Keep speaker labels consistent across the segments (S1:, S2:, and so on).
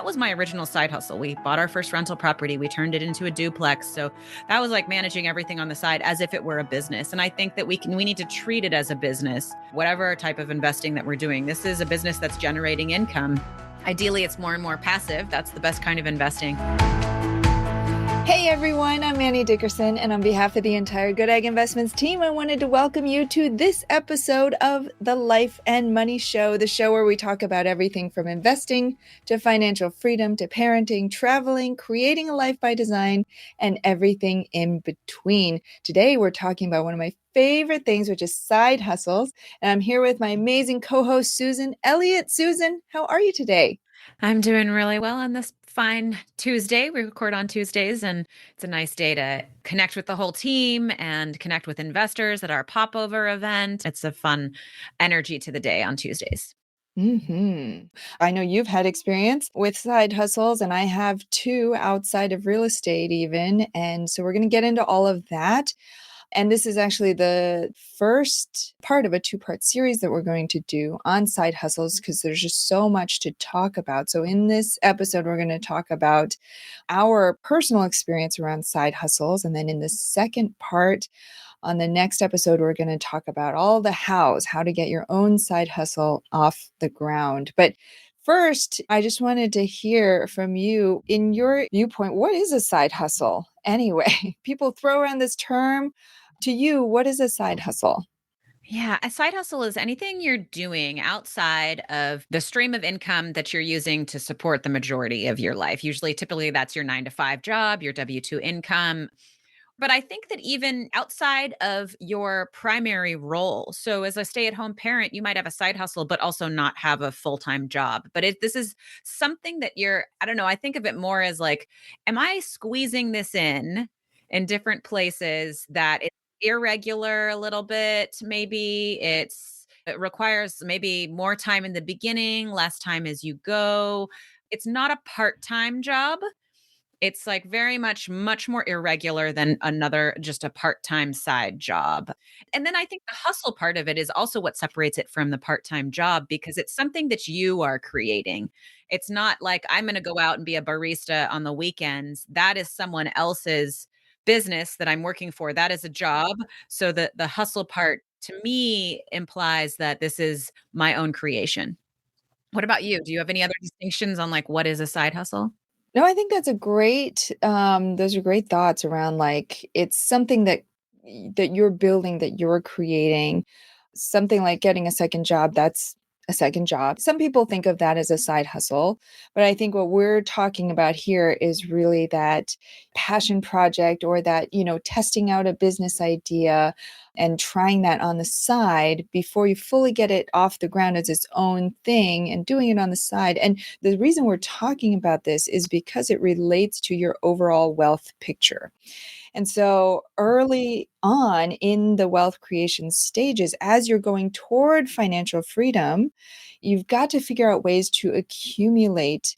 S1: was my original side hustle. We bought our first rental property. We turned it into a duplex. So that was like managing everything on the side as if it were a business. And I think that we need to treat it as a business, whatever type of investing that we're doing. This is a business that's generating income. Ideally, it's more and more passive. That's the best kind of investing.
S2: Hey everyone, I'm Annie Dickerson, and on behalf of the entire Goodegg Investments team, I wanted to welcome you to this episode of the Life and Money Show, the show where we talk about everything from investing to financial freedom to parenting, traveling, creating a life by design, and everything in between. Today, we're talking about one of my favorite things, which is side hustles, and I'm here with my amazing co-host, Susan Elliott. Susan, how are you today?
S1: I'm doing really well on this fine Tuesday. We record on Tuesdays, and it's a nice day to connect with the whole team and connect with investors at our popover event. It's a fun energy to the day on Tuesdays.
S2: I know you've had experience with side hustles, and I have too, outside of real estate even. And so we're going to get into all of that. And this is actually the first part of a two-part series that we're going to do on side hustles because there's just so much to talk about. So in this episode, we're going to talk about our personal experience around side hustles. And then in the second part, on the next episode, we're going to talk about all the how to get your own side hustle off the ground. But first, I just wanted to hear from you, in your viewpoint, what is a side hustle anyway? People throw around this term. To you, what is a side hustle?
S1: Yeah, a side hustle is anything you're doing outside of the stream of income that you're using to support the majority of your life. Usually, typically, that's your 9 to 5 job, your W 2 income. But I think that even outside of your primary role, so as a stay at home parent, you might have a side hustle, but also not have a full time job. But this is something that I don't know, I think of it more as like, am I squeezing this in different places that it's irregular a little bit? Maybe it requires maybe more time in the beginning, less time as you go. It's not a part time job. It's like very much more irregular than another just a part-time side job. And then I think the hustle part of it is also what separates it from the part-time job because it's something that you are creating. It's not like I'm going to go out and be a barista on the weekends. That is someone else's business that I'm working for. That is a job. So the hustle part to me implies that this is my own creation. What about you? Do you have any other distinctions on like what is a side hustle?
S2: No, I think that's a great, those are great thoughts around like it's something that you're building, that you're creating. Something like getting a second job, that's a second job. Some people think of that as a side hustle, but I think what we're talking about here is really that passion project or that, testing out a business idea and trying that on the side before you fully get it off the ground as its own thing and doing it on the side. And the reason we're talking about this is because it relates to your overall wealth picture. And so early on in the wealth creation stages, as you're going toward financial freedom, you've got to figure out ways to accumulate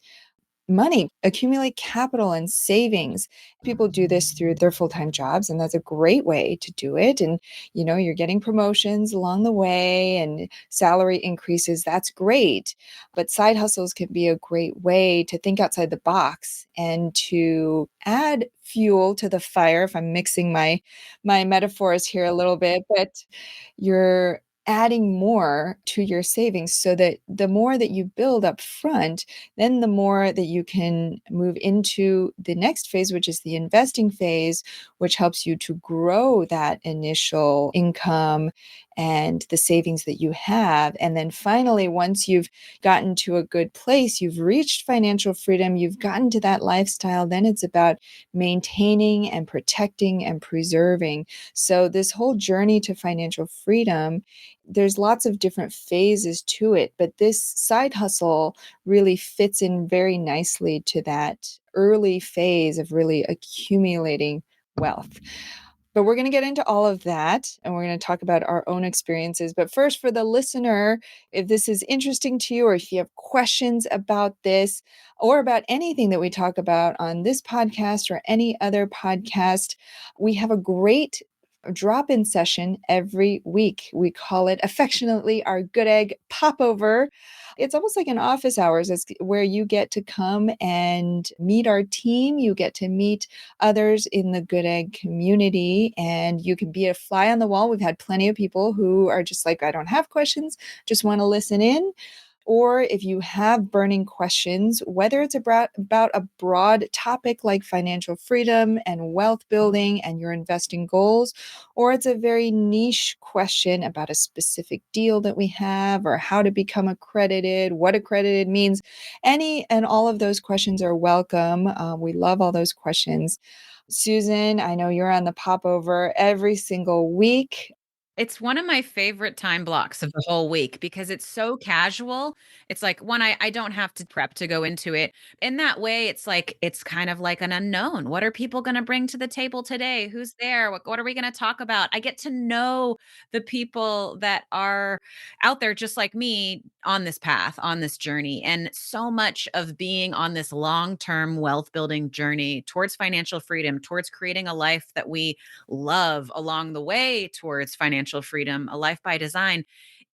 S2: money, accumulate capital and savings. People do this through their full-time jobs, and that's a great way to do it. And, you're getting promotions along the way and salary increases. That's great. But side hustles can be a great way to think outside the box and to add fuel to the fire, if I'm mixing my metaphors here a little bit, but you're adding more to your savings so that the more that you build up front, then the more that you can move into the next phase, which is the investing phase, which helps you to grow that initial income and the savings that you have. And then finally, once you've gotten to a good place, you've reached financial freedom, you've gotten to that lifestyle, then it's about maintaining and protecting and preserving. So this whole journey to financial freedom, there's lots of different phases to it, but this side hustle really fits in very nicely to that early phase of really accumulating wealth. But we're going to get into all of that, and we're going to talk about our own experiences. But first, for the listener, if this is interesting to you, or if you have questions about this or about anything that we talk about on this podcast or any other podcast, we have a great drop-in session every week. We call it affectionately our Goodegg popover. It's almost like an office hours. It's where you get to come and meet our team. You get to meet others in the Goodegg community, and you can be a fly on the wall. We've had plenty of people who are just like, I don't have questions, just want to listen in. Or if you have burning questions, whether it's about a broad topic like financial freedom and wealth building and your investing goals, or it's a very niche question about a specific deal that we have or how to become accredited, what accredited means, any and all of those questions are welcome. We love all those questions. Susan, I know you're on the popover every single week.
S1: It's one of my favorite time blocks of the whole week because it's so casual. It's like one, I don't have to prep to go into it. In that way, it's like it's kind of like an unknown. What are people going to bring to the table today? Who's there? What are we going to talk about? I get to know the people that are out there just like me on this path, on this journey. And so much of being on this long-term wealth building journey towards financial freedom, towards creating a life that we love along the way towards financial freedom, a life by design,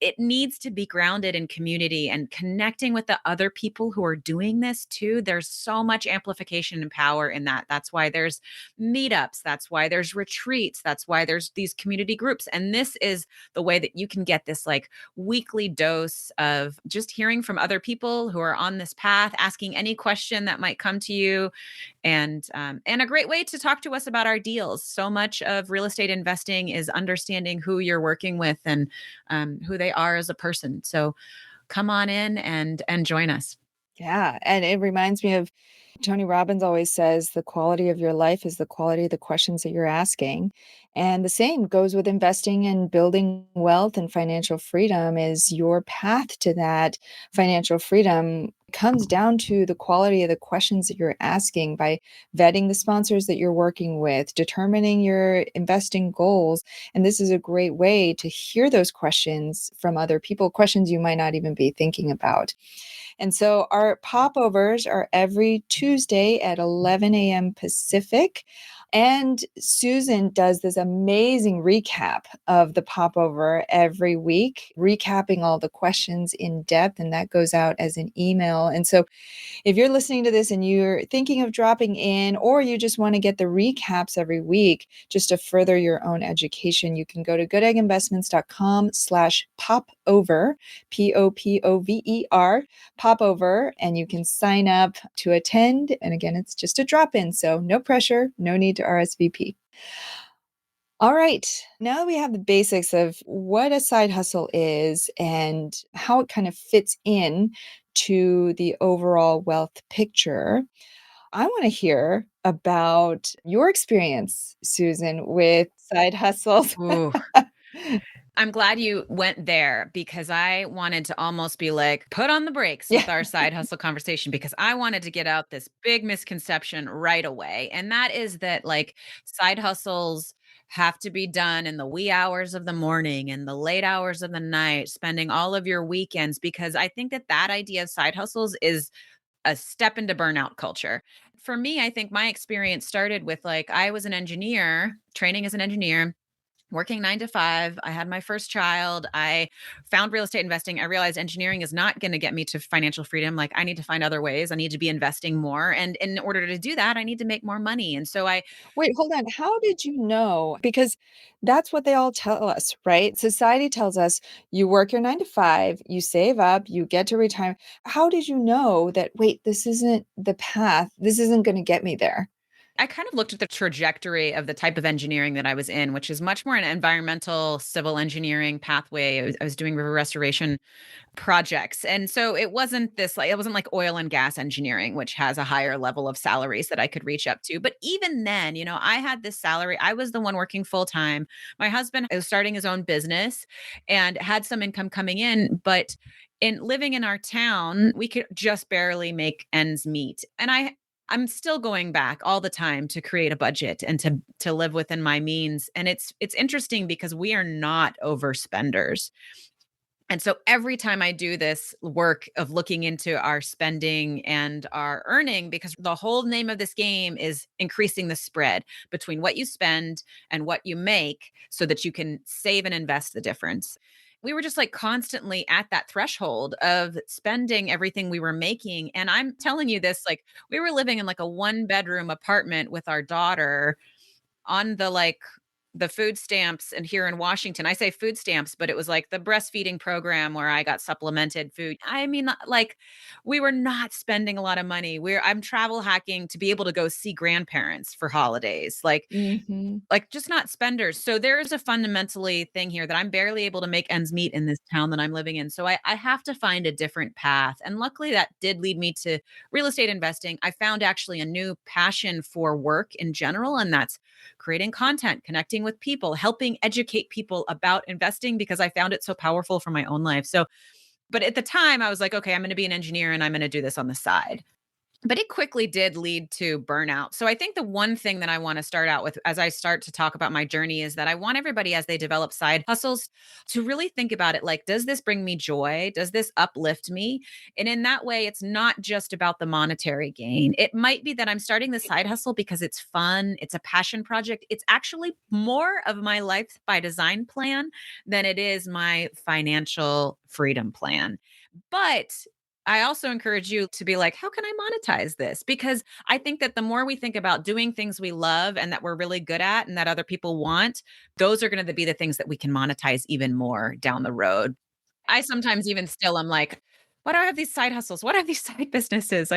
S1: it needs to be grounded in community and connecting with the other people who are doing this too. There's so much amplification and power in that. That's why there's meetups. That's why there's retreats. That's why there's these community groups. And this is the way that you can get this like weekly dose of just hearing from other people who are on this path, asking any question that might come to you, and a great way to talk to us about our deals. So much of real estate investing is understanding who you're working with and who they are as a person. So come on in and join us.
S2: Yeah, and it reminds me of Tony Robbins always says the quality of your life is the quality of the questions that you're asking. And the same goes with investing and building wealth and financial freedom is your path to that financial freedom comes down to the quality of the questions that you're asking by vetting the sponsors that you're working with, determining your investing goals. And this is a great way to hear those questions from other people, questions you might not even be thinking about. And so our popovers are every Tuesday at 11 a.m. Pacific. And Susan does this amazing recap of the popover every week, recapping all the questions in depth. And that goes out as an email. And so if you're listening to this and you're thinking of dropping in, or you just want to get the recaps every week just to further your own education, you can go to goodegginvestments.com/popover, Popover, popover, and you can sign up to attend. And again, it's just a drop in. So no pressure, no need to RSVP. All right. Now that we have the basics of what a side hustle is and how it kind of fits in to the overall wealth picture, I want to hear about your experience, Susan, with side hustles.
S1: Ooh, I'm glad you went there because I wanted to almost be like, put on the brakes
S2: Yeah.
S1: with our side hustle conversation because I wanted to get out this big misconception right away. And that is that like side hustles have to be done in the wee hours of the morning and the late hours of the night, spending all of your weekends, because I think that that idea of side hustles is a step into burnout culture. For me, I think my experience started with like, I was an engineer, training as an engineer, working 9 to 5. I had my first child. I found real estate investing. I realized engineering is not going to get me to financial freedom. Like, I need to find other ways. I need to be investing more. And in order to do that, I need to make more money. And so I,
S2: Wait, hold on. How did you know? Because that's what they all tell us, right? Society tells us you work your 9 to 5, you save up, you get to retire. How did you know that, wait, this isn't the path? This isn't going to get me there?
S1: I kind of looked at the trajectory of the type of engineering that I was in, which is much more an environmental civil engineering pathway. I was doing river restoration projects. And so it wasn't this like it wasn't like oil and gas engineering, which has a higher level of salaries that I could reach up to. But even then, I had this salary. I was the one working full time. My husband was starting his own business and had some income coming in, but in living in our town, we could just barely make ends meet. And I'm still going back all the time to create a budget and to live within my means. And it's interesting because we are not overspenders. And so every time I do this work of looking into our spending and our earning, because the whole name of this game is increasing the spread between what you spend and what you make so that you can save and invest the difference. We were just like constantly at that threshold of spending everything we were making. And I'm telling you this, like, we were living in like a one bedroom apartment with our daughter on the like the food stamps. And here in Washington, I say food stamps, but it was like the breastfeeding program where I got supplemented food. I mean, like, we were not spending a lot of money. I'm travel hacking to be able to go see grandparents for holidays.
S2: Mhm.
S1: Just not spenders. So there is a fundamentally thing here that I'm barely able to make ends meet in this town that I'm living in. So I have to find a different path. And luckily that did lead me to real estate investing. I found actually a new passion for work in general, and that's creating content, connecting with people, helping educate people about investing because I found it so powerful for my own life. So, but at the time I was like, okay, I'm going to be an engineer and I'm going to do this on the side, but it quickly did lead to burnout. So I think the one thing that I want to start out with as I start to talk about my journey is that I want everybody as they develop side hustles to really think about it like, does this bring me joy? Does this uplift me? And in that way, it's not just about the monetary gain. It might be that I'm starting the side hustle because it's fun, it's a passion project. It's actually more of my life by design plan than it is my financial freedom plan. But I also encourage you to be like, how can I monetize this? Because I think that the more we think about doing things we love and that we're really good at and that other people want, those are going to be the things that we can monetize even more down the road. I sometimes even still am like, why do I have these side hustles? What are these side businesses?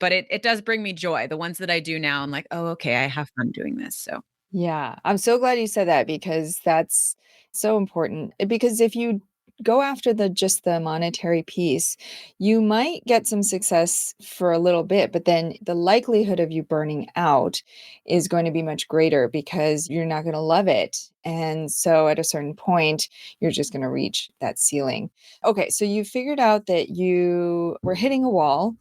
S1: But it does bring me joy. The ones that I do now, I'm like, oh, okay, I have fun doing this. So
S2: Yeah, I'm so glad you said that because that's so important. Because if you go after the monetary piece, you might get some success for a little bit, but then the likelihood of you burning out is going to be much greater because you're not going to love it. And so at a certain point, you're just going to reach that ceiling. Okay, so you figured out that you were hitting a wall.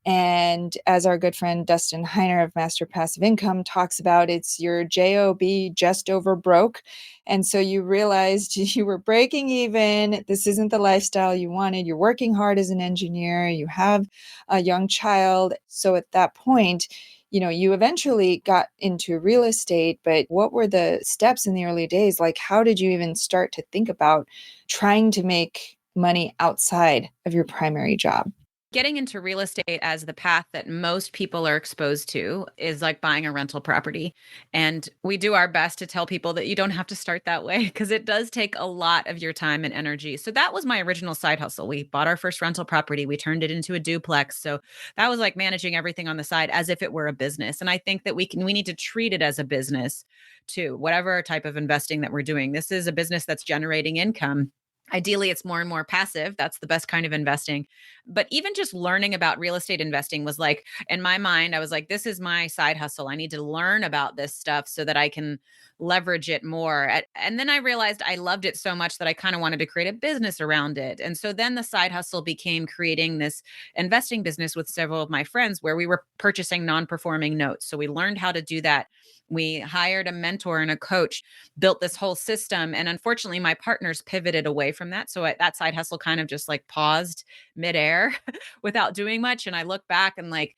S2: And as our good friend Dustin Heiner of Master Passive Income talks about, it's your JOB, just over broke. And so you realized you were breaking even. This isn't the lifestyle you wanted. You're working hard as an engineer. You have a young child. So at that point, you eventually got into real estate, but what were the steps in the early days? Like, how did you even start to think about trying to make money outside of your primary job?
S1: getting into real estate as the path that most people are exposed to is like buying a rental property. And we do our best to tell people that you don't have to start that way because it does take a lot of your time and energy. So that was my original side hustle. We bought our first rental property, we turned it into a duplex. So that was like managing everything on the side as if it were a business. And I think that we need to treat it as a business too, whatever type of investing that we're doing. This is a business that's generating income. Ideally, it's more and more passive. That's the best kind of investing. But even just learning about real estate investing was like, in my mind, I was like, this is my side hustle. I need to learn about this stuff so that I can leverage it more. And then I realized I loved it so much that I kind of wanted to create a business around it. And so then the side hustle became creating this investing business with several of my friends where we were purchasing non performing notes. So we learned how to do that. We hired a mentor and a coach, built this whole system. And unfortunately, my partners pivoted away from that. So that side hustle kind of just like paused midair without doing much. And I look back and like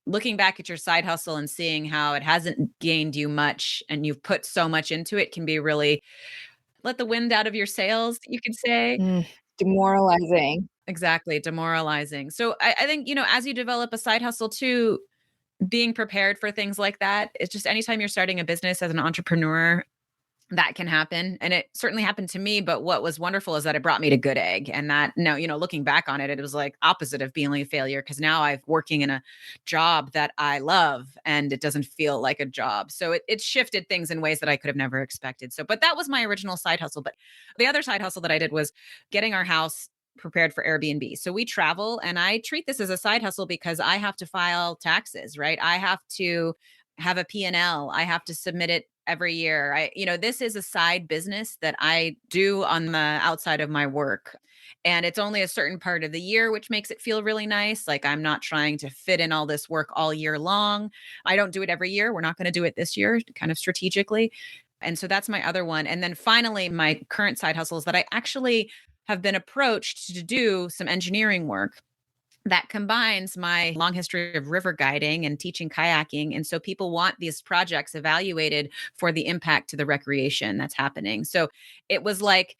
S1: looking back at your side hustle and seeing how it hasn't gained you much and you've put so much into it can be really let the wind out of your sails, you could say.
S2: Mm, demoralizing.
S1: Exactly, demoralizing. So I think, as you develop a side hustle too, being prepared for things like that. It's just anytime you're starting a business as an entrepreneur, that can happen. And it certainly happened to me. But what was wonderful is that it brought me to Goodegg. And that now, looking back on it, it was like opposite of being a failure because now I'm working in a job that I love and it doesn't feel like a job. So it shifted things in ways that I could have never expected. So, but that was my original side hustle. But the other side hustle that I did was getting our house prepared for Airbnb. So we travel and I treat this as a side hustle because I have to file taxes, right? I have to have a P&L. I have to submit it every year. This is a side business that I do on the outside of my work. And it's only a certain part of the year, which makes it feel really nice. Like I'm not trying to fit in all this work all year long. I don't do it every year. We're not going to do it this year, kind of strategically. And so that's my other one. And then finally, my current side hustle is that I actually have been approached to do some engineering work that combines my long history of river guiding and teaching kayaking. And so people want these projects evaluated for the impact to the recreation that's happening. So it was like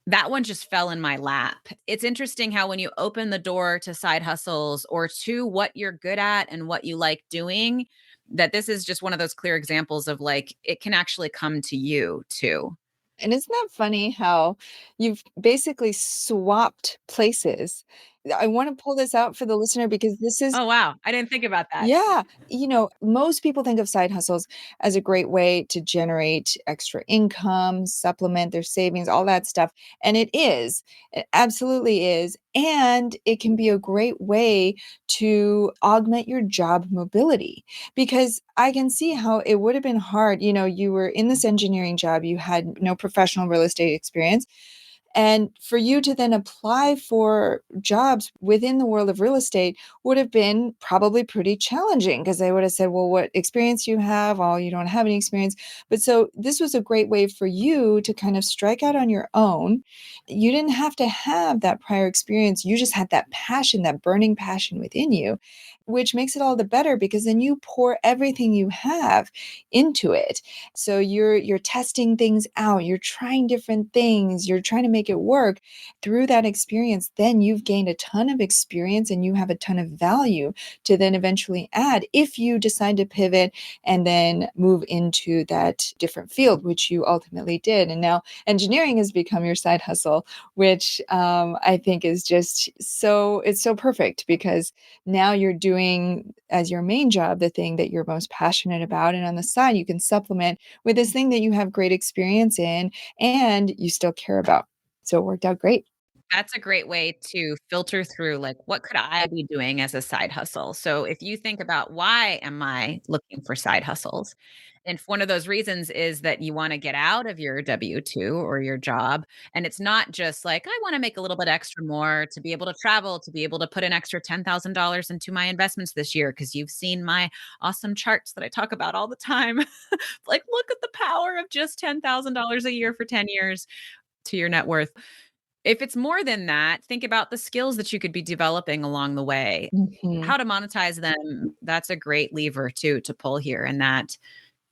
S1: that one just fell in my lap. It's interesting how when you open the door to side hustles or to what you're good at and what you like doing, that this is just one of those clear examples of like it can actually come to you too.
S2: And isn't that funny how you've basically swapped places? I wanna pull this out for the listener because this is
S1: Oh, wow. I didn't think about that.
S2: yeah, most people think of side hustles as a great way to generate extra income, supplement their savings, all that stuff, and it is. It absolutely is, and it can be a great way to augment your job mobility because I can see how it would have been hard, you were in this engineering job, you had no professional real estate experience, and for you to then apply for jobs within the world of real estate would have been probably pretty challenging because they would have said, well, what experience you have? Oh, you don't have any experience. But so this was a great way for you to kind of strike out on your own. You didn't have to have that prior experience. You just had that passion, that burning passion within you, which makes it all the better because then you pour everything you have into it. So you're testing things out, you're trying different things, you're trying to make it work. Through that experience, then you've gained a ton of experience and you have a ton of value to then eventually add if you decide to pivot and then move into that different field, which you ultimately did. And now engineering has become your side hustle, which I think is just it's so perfect because now you're doing as your main job the thing that you're most passionate about. And on the side, you can supplement with this thing that you have great experience in and you still care about. So it worked out great.
S1: That's a great way to filter through, like, what could I be doing as a side hustle? So if you think about why am I looking for side hustles? And if one of those reasons is that you want to get out of your W-2 or your job, and it's not just like, I want to make a little bit extra more to be able to travel, to be able to put an extra $10,000 into my investments this year, because you've seen my awesome charts that I talk about all the time. Like, look at the power of just $10,000 a year for 10 years to your net worth. If it's more than that, think about the skills that you could be developing along the way.
S2: Mhm.
S1: How to monetize them, that's a great lever too to pull here, and that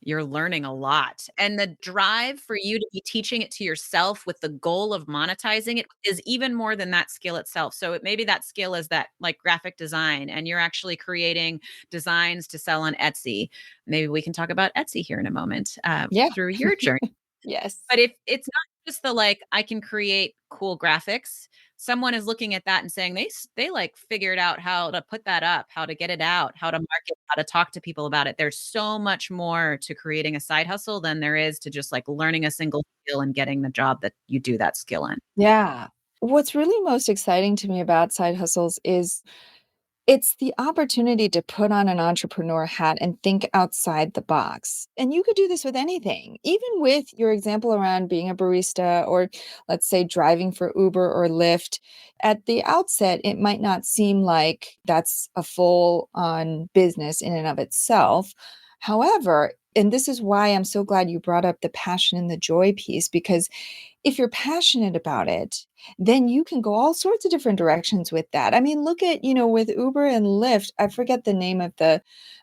S1: you're learning a lot. And the drive for you to be teaching it to yourself with the goal of monetizing it is even more than that skill itself. So maybe that skill is that like graphic design and you're actually creating designs to sell on Etsy. Maybe we can talk about Etsy here in a moment,
S2: Yeah.
S1: through your journey.
S2: Yes.
S1: But if it's not just the, like, I can create cool graphics, someone is looking at that and saying they, like, figured out how to put that up, how to get it out, how to market, how to talk to people about it. There's so much more to creating a side hustle than there is to just, like, learning a single skill and getting the job that you do that skill in.
S2: Yeah. What's really most exciting to me about side hustles is it's the opportunity to put on an entrepreneur hat and think outside the box. And you could do this with anything, even with your example around being a barista or, let's say, driving for Uber or Lyft. At the outset, it might not seem like that's a full on business in and of itself. However, and this is why I'm so glad you brought up the passion and the joy piece, because if you're passionate about it, then you can go all sorts of different directions with that. I mean, look at, with Uber and Lyft, I forget the name of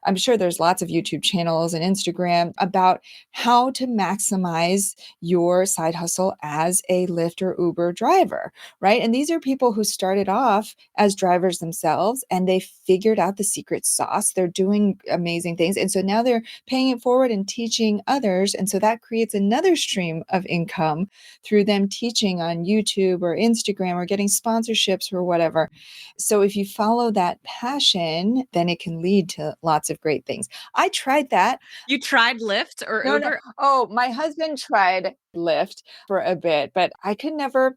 S2: I'm sure there's lots of YouTube channels and Instagram about how to maximize your side hustle as a Lyft or Uber driver, right? And these are people who started off as drivers themselves and they figured out the secret sauce. They're doing amazing things. And so now they're paying it forward and teaching others. And so that creates another stream of income through them teaching on YouTube or Instagram or getting sponsorships or whatever. So if you follow that passion, then it can lead to lots of great things. I tried that.
S1: You tried Lyft or
S2: No, no.
S1: Uber?
S2: Oh, my husband tried Lyft for a bit, but I can never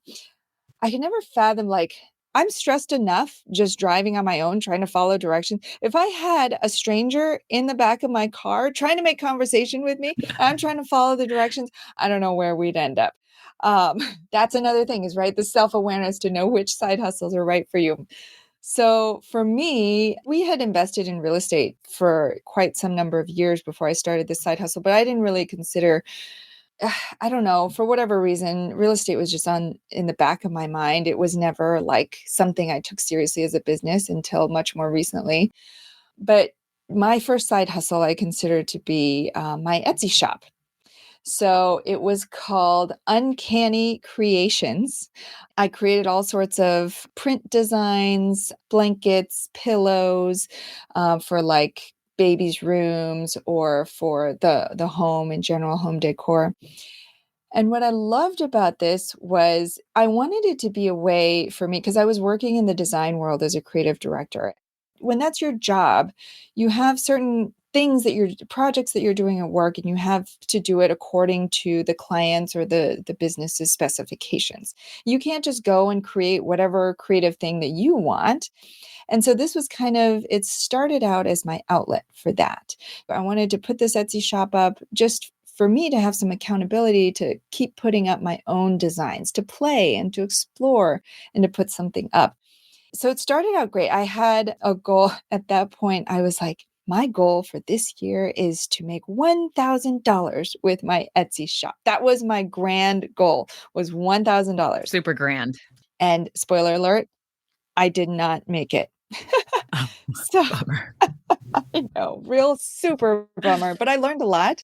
S2: fathom like I'm stressed enough just driving on my own trying to follow directions. If I had a stranger in the back of my car trying to make conversation with me, I'm trying to follow the directions, I don't know where we'd end up. Um, that's another thing is right the self-awareness to know which side hustles are right for you. So for me, we had invested in real estate for quite some number of years before I started this side hustle, but I didn't really consider I don't know, for whatever reason, real estate was just on in the back of my mind. It was never like something I took seriously as a business until much more recently. But my first side hustle I consider to be my Etsy shop. So it was called Uncanny Creations. I created all sorts of print designs, blankets, pillows for like babies' rooms or for the home in general, home decor. And what I loved about this was I wanted it to be a way for me because I was working in the design world as a creative director. When that's your job, you have certain things that you're projects that you're doing at work and you have to do it according to the clients or the business's specifications. You can't just go and create whatever creative thing that you want. And so this was kind of it started out as my outlet for that. I wanted to put this Etsy shop up just for me to have some accountability to keep putting up my own designs, to play and to explore and to put something up. So it started out great. I had a goal at that point. I was like, my goal for this year is to make $1,000 with my Etsy shop. That was my grand goal was $1,000.
S1: Super grand.
S2: And spoiler alert, I did not make it.
S1: Oh,
S2: So
S1: bummer.
S2: I know, real super bummer, but I learned a lot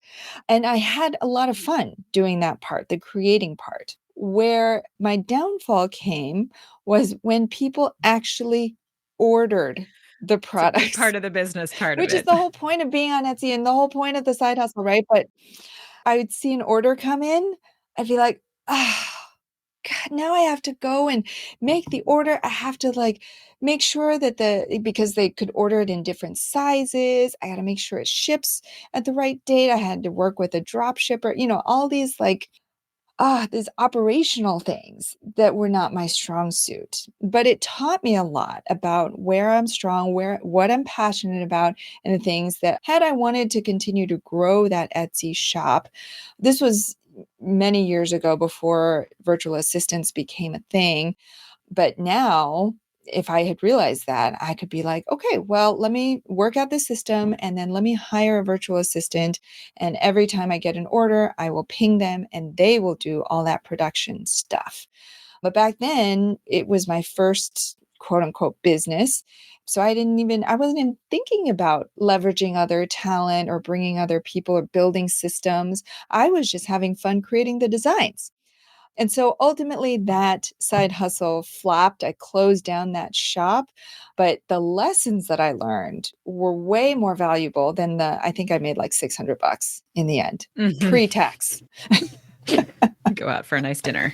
S2: and I had a lot of fun doing that part, the creating part. Where my downfall came was when people actually ordered the
S1: It's a big
S2: products,
S1: part of the business part of
S2: which is
S1: it.
S2: the whole point of being on Etsy and the whole point of the side hustle, right? But I would see an order come in, I'd be like, ah. God, now I have to go and make the order. I have to like make sure that because they could order it in different sizes. I got to make sure it ships at the right date. I had to work with a drop shipper, all these like, these operational things that were not my strong suit. But it taught me a lot about where I'm strong, what I'm passionate about, and the things that had I wanted to continue to grow that Etsy shop. This was many years ago before virtual assistants became a thing. But now, if I had realized that, I could be like, okay, well, let me work out the system and then let me hire a virtual assistant. And every time I get an order, I will ping them and they will do all that production stuff. But back then, it was my first quote unquote business. So I wasn't even thinking about leveraging other talent or bringing other people or building systems. I was just having fun creating the designs. And so ultimately that side hustle flopped. I closed down that shop, but the lessons that I learned were way more valuable than I think I made like 600 bucks in the end,
S1: Mhm.
S2: pre-tax.
S1: Go out for a nice dinner.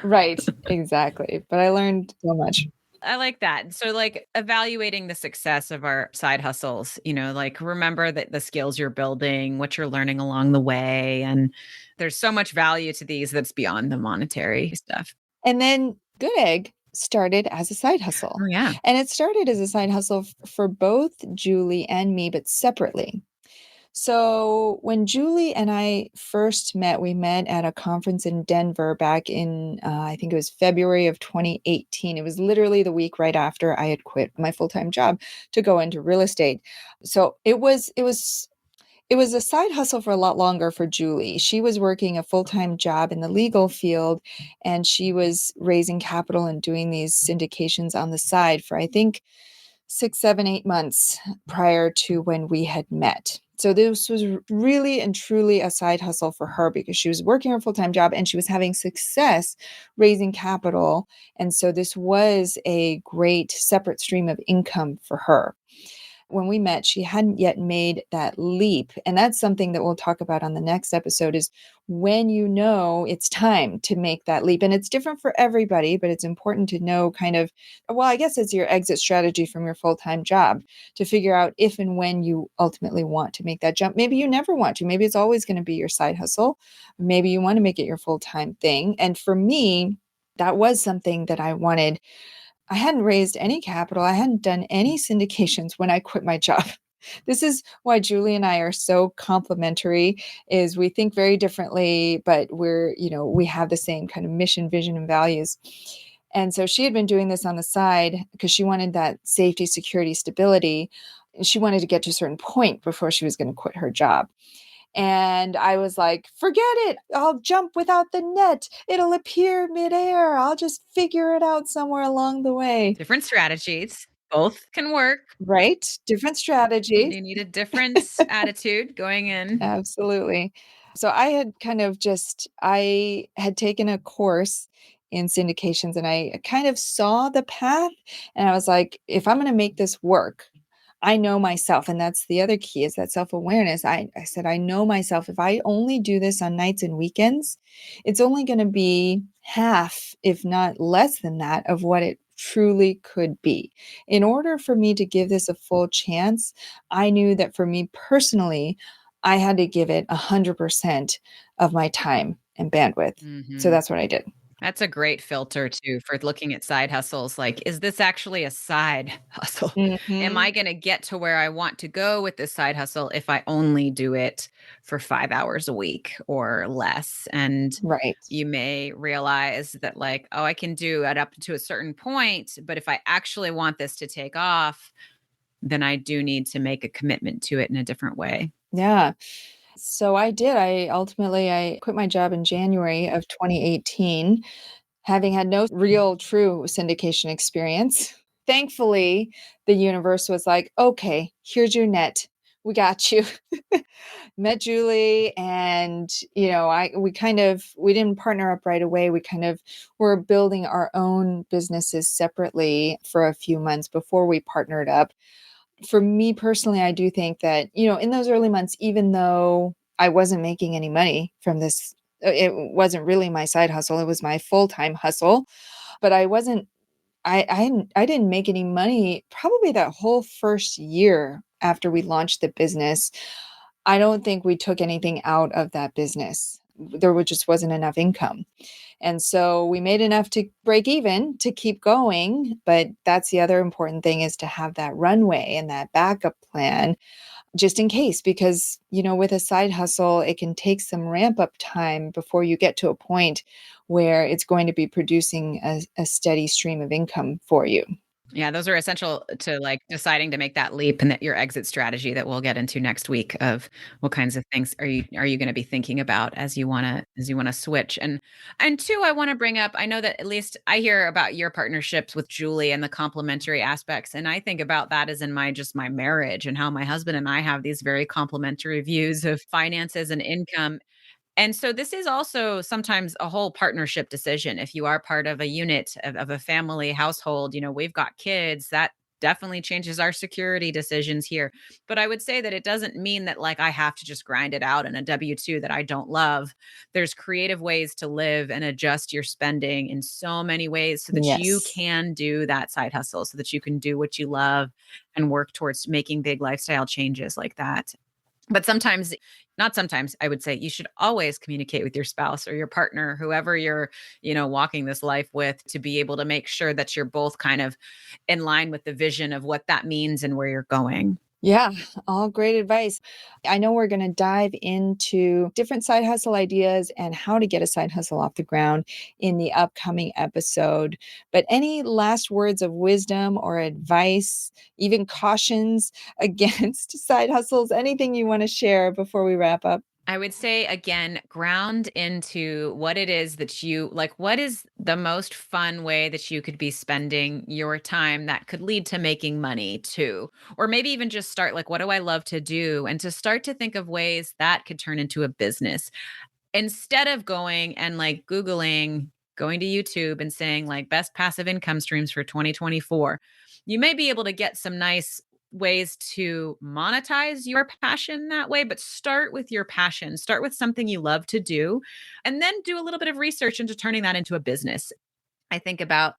S2: Right, exactly. But I learned so much.
S1: I like that. So, like, evaluating the success of our side hustles, like, remember that the skills you're building, what you're learning along the way. And there's so much value to these that's beyond the monetary stuff.
S2: And then Goodegg started as a side hustle.
S1: Oh, yeah.
S2: And it started as a side hustle for both Julie and me, but separately. So when Julie and I first met, we met at a conference in Denver back in, I think it was February of 2018. It was literally the week right after I had quit my full-time job to go into real estate. So it was a side hustle for a lot longer for Julie. She was working a full-time job in the legal field and she was raising capital and doing these syndications on the side for, I think, 6, 7, 8 months prior to when we had met. So this was really and truly a side hustle for her because she was working her full-time job and she was having success raising capital. And so this was a great separate stream of income for her. When we met, she hadn't yet made that leap. And that's something that we'll talk about on the next episode is when you know it's time to make that leap. And it's different for everybody, but it's important to know kind of, well, I guess it's your exit strategy from your full-time job to figure out if and when you ultimately want to make that jump. Maybe you never want to. Maybe it's always going to be your side hustle. Maybe you want to make it your full-time thing. And for me, that was something that I wanted. I hadn't raised any capital. I hadn't done any syndications when I quit my job. This is why Julie and I are so complementary is we think very differently, but we have the same kind of mission, vision, and values. And so she had been doing this on the side because she wanted that safety, security, stability. And she wanted to get to a certain point before she was going to quit her job. And I was like, forget it. I'll jump without the net. It'll appear midair. I'll just figure it out somewhere along the way.
S1: Different strategies. Both can work.
S2: Right? Different strategies.
S1: You need a different attitude going in.
S2: Absolutely. So I had taken a course in syndications and I kind of saw the path and I was like, if I'm going to make this work, I know myself. And that's the other key is that self awareness. I said, I know myself. If I only do this on nights and weekends, it's only going to be half, if not less than that, of what it truly could be. In order for me to give this a full chance, I knew that for me personally, I had to give it 100% of my time and bandwidth. So
S1: Mhm.
S2: that's what I did.
S1: That's a great filter too for looking at side hustles. Like, is this actually a side hustle? Am
S2: Mhm.
S1: I going to get to where I want to go with this side hustle if I only do it for 5 hours a week or less? And
S2: Right.
S1: you may realize that, like, oh, I can do it up to a certain point, but if I actually want this to take off, then I do need to make a commitment to it in a different way.
S2: Yeah. So I did. I quit my job in January of 2018, having had no real true syndication experience. Thankfully, the universe was like, "Okay, here's your net. We got you." Met Julie and, I we kind of we didn't partner up right away. We kind of were building our own businesses separately for a few months before we partnered up. For me personally, I do think that, in those early months, even though I wasn't making any money from this, it wasn't really my side hustle, it was my full-time hustle, but I didn't make any money probably that whole first year after we launched the business. I don't think we took anything out of that business. Just wasn't enough income. And so we made enough to break even to keep going. But that's the other important thing is to have that runway and that backup plan just in case, because, with a side hustle, it can take some ramp up time before you get to a point where it's going to be producing a steady stream of income for you.
S1: Yeah, those are essential to, like, deciding to make that leap and that your exit strategy that we'll get into next week of what kinds of things are you gonna be thinking about as you wanna switch, and 2, I wanna bring up, I know that at least I hear about your partnerships with Julie and the complementary aspects, and I think about that as in my marriage and how my husband and I have these very complementary views of finances and income, and so this is also sometimes a whole partnership decision. If you are part of a unit of a family household, we've got kids, that definitely changes our security decisions here. But I would say that it doesn't mean that, like, I have to just grind it out in a W-2 that I don't love. There's creative ways to live and adjust your spending in so many ways so that you
S2: Yes.
S1: can do that side hustle, so that you can do what you love and work towards making big lifestyle changes like that. But sometimes, not sometimes, I would say you should always communicate with your spouse or your partner, whoever you're, walking this life with, to be able to make sure that you're both kind of in line with the vision of what that means and where you're going.
S2: Yeah, all great advice. I know we're going to dive into different side hustle ideas and how to get a side hustle off the ground in the upcoming episode. But any last words of wisdom or advice, even cautions against side hustles, anything you want to share before we wrap up?
S1: I would say again, ground into what it is that you like. What is the most fun way that you could be spending your time that could lead to making money too? Or maybe even just start, like, what do I love to do? And to start to think of ways that could turn into a business instead of going and, like, Googling, going to YouTube and saying, like, best passive income streams for 2024. You may be able to get some nice ways to monetize your passion that way, but start with your passion. Start with something you love to do, and then do a little bit of research into turning that into a business. I think about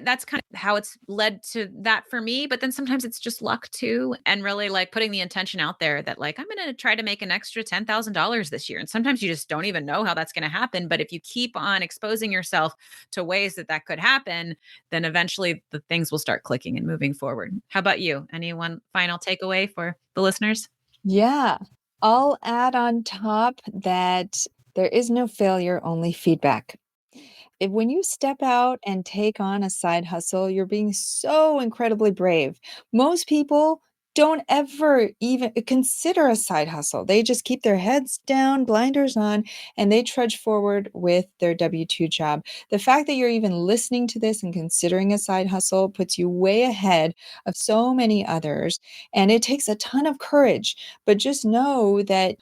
S1: that's kind of how it's led to that for me, but then sometimes it's just luck too, and really, like, putting the intention out there that, like, I'm gonna try to make an extra $10,000 this year, and sometimes you just don't even know how that's gonna happen, but if you keep on exposing yourself to ways that that could happen, then eventually the things will start clicking and moving forward. How about you? Any one final takeaway for the listeners?
S2: Yeah, I'll add on top that there is no failure, only feedback. If when you step out and take on a side hustle, you're being so incredibly brave. Most people don't ever even consider a side hustle. They just keep their heads down, blinders on, and they trudge forward with their W-2 job. The fact that you're even listening to this and considering a side hustle puts you way ahead of so many others. And it takes a ton of courage, but just know that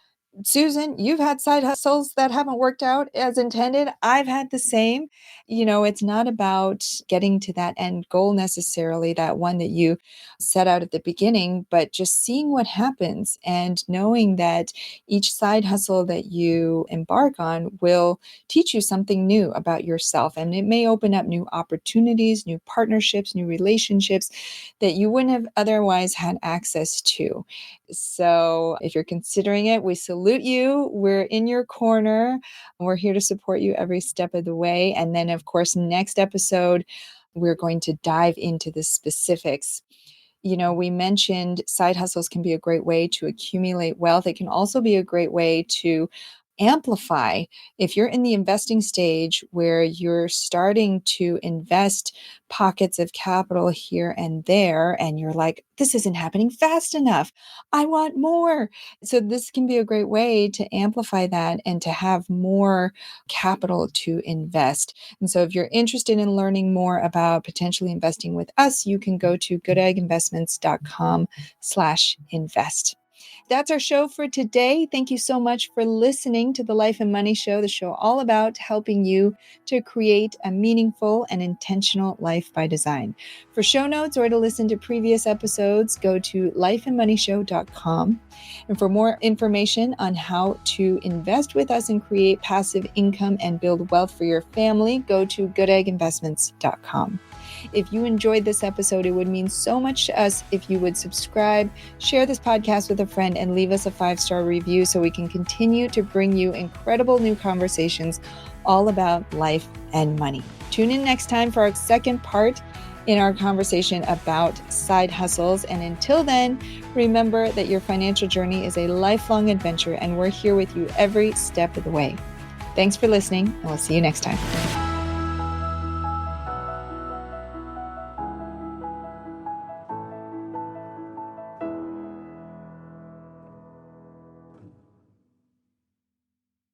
S2: Susan, you've had side hustles that haven't worked out as intended. I've had the same. It's not about getting to that end goal necessarily, that one that you set out at the beginning, but just seeing what happens and knowing that each side hustle that you embark on will teach you something new about yourself. And it may open up new opportunities, new partnerships, new relationships that you wouldn't have otherwise had access to. So if you're considering it, we salute you. We're in your corner. We're here to support you every step of the way. And then, of course, next episode, we're going to dive into the specifics. We mentioned side hustles can be a great way to accumulate wealth. It can also be a great way to amplify. If you're in the investing stage where you're starting to invest pockets of capital here and there, and you're like, this isn't happening fast enough. I want more. So this can be a great way to amplify that and to have more capital to invest. And so if you're interested in learning more about potentially investing with us, you can go to goodegginvestments.com/invest. That's our show for today. Thank you so much for listening to the Life and Money Show, the show all about helping you to create a meaningful and intentional life by design. For show notes or to listen to previous episodes, go to lifeandmoneyshow.com. And for more information on how to invest with us and create passive income and build wealth for your family, go to goodegginvestments.com. If you enjoyed this episode, it would mean so much to us if you would subscribe, share this podcast with a friend, and leave us a 5-star review so we can continue to bring you incredible new conversations all about life and money. Tune in next time for our second part in our conversation about side hustles. And until then, remember that your financial journey is a lifelong adventure, and we're here with you every step of the way. Thanks for listening, and we'll see you next time.